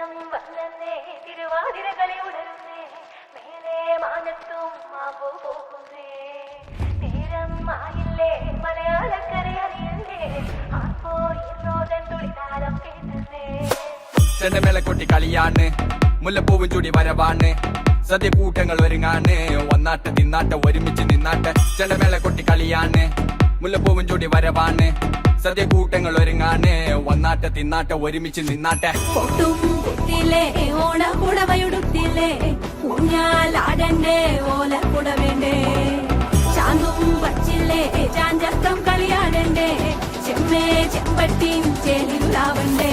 നേരം വന്നേ തിരുവാതിരകളി ഉണരുന്നേ മേലെ മാനത്തും മാവു പോകുന്നേ നേരം ആയില്ലേ മലയാളക്കര അറിയല്ലേ ആപ്പോ ഇന്നോതൻ തുളിതാരം കേട്ടേ ചെണ്ടമേള കൊട്ടി കളിയാണ് മുല്ലപ്പൂവും ചൂടി വരവാണ് സദ്യ കൂട്ടങ്ങൾ ഒരുങ്ങാണ് വന്നാട്ട് തിന്നാട്ട് ഒരുമിച്ച് നിന്നാട്ട് ചെണ്ടമേള കൊട്ടി കളിയാണ് മുല്ലപ്പൂവും ചൂടി വരവാണ് സദ്യ കൂട്ടങ്ങൾ ഒരുങ്ങാണ് വന്നാട്ട് തിന്നാട്ട് ഒരുമിച്ച് നിന്നാട്ടെ പൊട്ടും കുത്തിലേ ഓണക്കുടവയുടുത്തില്ലേ ഊഞ്ഞാലാടണ്ടേ ഓലക്കുട വേണ്ടേ ചാന്തും വച്ചില്ലേ ചാഞ്ചക്കം കളിയാടണ്ടേ ചെമ്മേ ചെമ്പട്ടിയും ചേലിലാവണ്ടേ